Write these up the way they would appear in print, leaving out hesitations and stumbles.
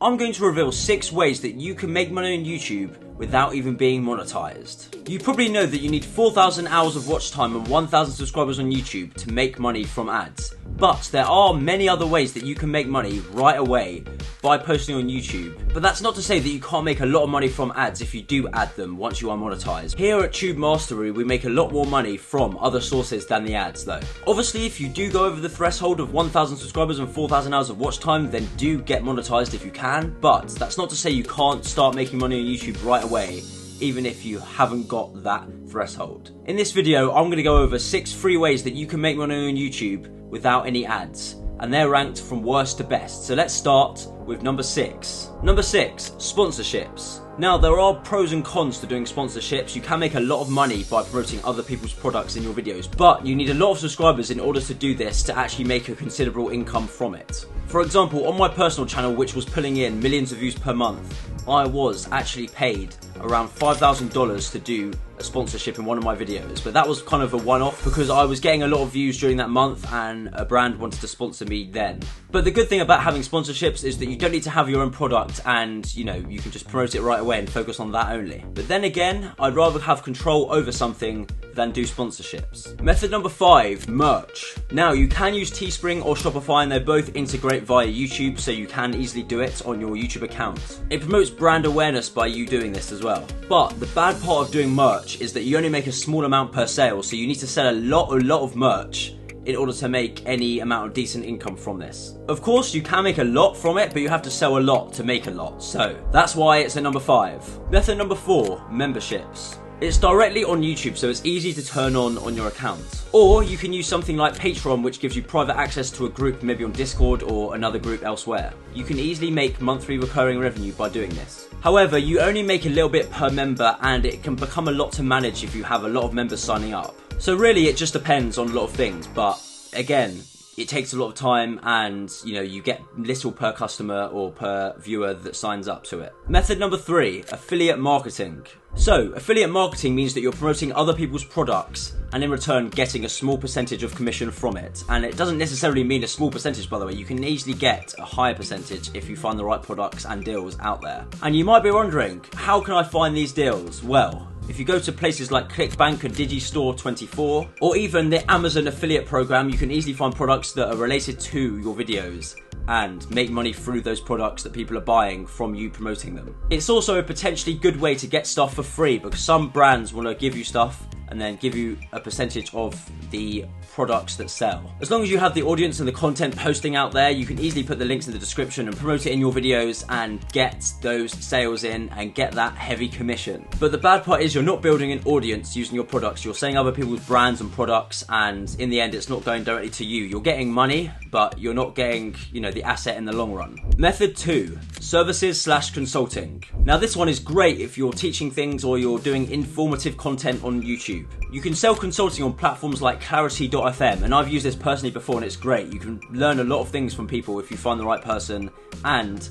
I'm going to reveal 6 ways that you can make money on YouTube without even being monetized. You probably know that you need 4,000 hours of watch time and 1,000 subscribers on YouTube to make money from ads. But there are many other ways that you can make money right away by posting on YouTube. But that's not to say that you can't make a lot of money from ads if you do add them once you are monetized. Here at Tube Mastery, we make a lot more money from other sources than the ads though. Obviously, if you do go over the threshold of 1,000 subscribers and 4,000 hours of watch time, then do get monetized if you can. But that's not to say you can't start making money on YouTube right away, even if you haven't got that threshold. In this video, I'm going to go over 6 free ways that you can make money on YouTube without any ads, and they're ranked from worst to best. So let's start with number 6. Number 6, sponsorships. Now, there are pros and cons to doing sponsorships. You can make a lot of money by promoting other people's products in your videos, but you need a lot of subscribers in order to do this to actually make a considerable income from it. For example, on my personal channel, which was pulling in millions of views per month, I was actually paid around $5,000 to do a sponsorship in one of my videos, but that was kind of a one-off because I was getting a lot of views during that month and a brand wanted to sponsor me then. But the good thing about having sponsorships is that you don't need to have your own product and, you know, you can just promote it right away and focus on that only. But then again, I'd rather have control over something than do sponsorships. Method number 5, merch. Now, you can use Teespring or Shopify and they both integrate via YouTube, so you can easily do it on your YouTube account. It promotes brand awareness by you doing this as well. But the bad part of doing merch is that you only make a small amount per sale, so you need to sell a lot of merch in order to make any amount of decent income from this. Of course, you can make a lot from it, but you have to sell a lot to make a lot, so that's why it's at number 5. Method number 4, memberships. It's directly on YouTube, so it's easy to turn on your account. Or you can use something like Patreon, which gives you private access to a group, maybe on Discord or another group elsewhere. You can easily make monthly recurring revenue by doing this. However, you only make a little bit per member and it can become a lot to manage if you have a lot of members signing up. So really it just depends on a lot of things, but again, it takes a lot of time and, you know, you get little per customer or per viewer that signs up to it. Method number 3, affiliate marketing. So, affiliate marketing means that you're promoting other people's products and in return getting a small percentage of commission from it. And it doesn't necessarily mean a small percentage, by the way. You can easily get a higher percentage if you find the right products and deals out there. And you might be wondering, how can I find these deals? Well, if you go to places like ClickBank and Digistore24, or even the Amazon affiliate program, you can easily find products that are related to your videos and make money through those products that people are buying from you promoting them. It's also a potentially good way to get stuff for free because some brands want to give you stuff and then give you a percentage of the products that sell. As long as you have the audience and the content posting out there, you can easily put the links in the description and promote it in your videos and get those sales in and get that heavy commission. But the bad part is you're not building an audience using your products. You're selling other people's brands and products, and in the end it's not going directly to you. You're getting money, but you're not getting, you know, the asset in the long run. Method 2, services/consulting. Now this one is great if you're teaching things or you're doing informative content on YouTube. You can sell consulting on platforms like clarity.fm, and I've used this personally before and it's great. You can learn a lot of things from people if you find the right person, and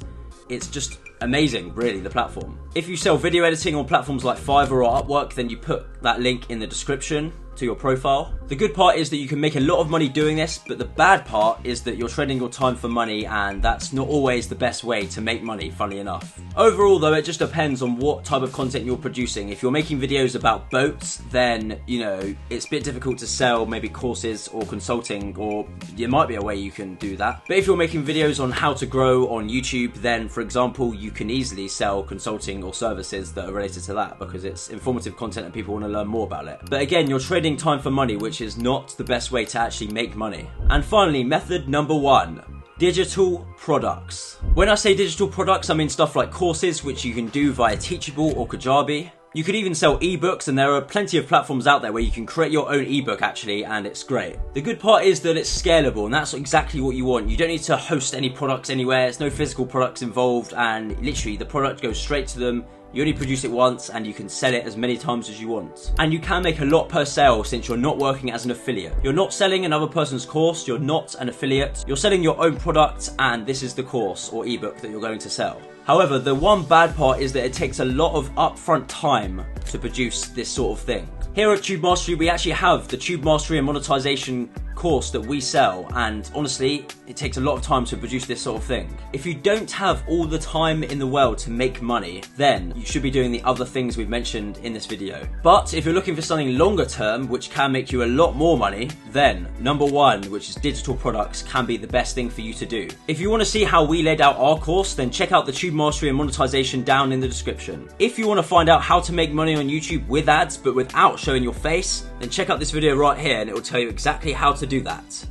it's just amazing, really, the platform. If you sell video editing on platforms like Fiverr or Upwork, then you put that link in the description to your profile. The good part is that you can make a lot of money doing this, but the bad part is that you're trading your time for money, and that's not always the best way to make money, funnily enough. Overall though, it just depends on what type of content you're producing. If you're making videos about boats, then, you know, it's a bit difficult to sell maybe courses or consulting, or there might be a way you can do that. But if you're making videos on how to grow on YouTube, then for example, you can easily sell consulting or services that are related to that because it's informative content and people want to learn more about it. But again, you're trading time for money, which is not the best way to actually make money. And finally, method number 1, digital products. When I say digital products, I mean stuff like courses, which you can do via Teachable or Kajabi. You could even sell ebooks, and there are plenty of platforms out there where you can create your own ebook actually, and it's great. The good part is that it's scalable, and that's exactly what you want. You don't need to host any products anywhere, there's no physical products involved, and literally the product goes straight to them. You only produce it once and you can sell it as many times as you want. And you can make a lot per sale since you're not working as an affiliate. You're not selling another person's course, you're not an affiliate, you're selling your own product, and this is the course or ebook that you're going to sell. However, the one bad part is that it takes a lot of upfront time to produce this sort of thing. Here at Tube Mastery, we actually have the Tube Mastery and Monetization course that we sell, and honestly, it takes a lot of time to produce this sort of thing. If you don't have all the time in the world to make money, then you should be doing the other things we've mentioned in this video. But if you're looking for something longer term, which can make you a lot more money, then number one, which is digital products, can be the best thing for you to do. If you want to see how we laid out our course, then check out the Tube Mastery and Monetization down in the description. If you want to find out how to make money on YouTube with ads, but without showing your face, then check out this video right here and it will tell you exactly how to do that.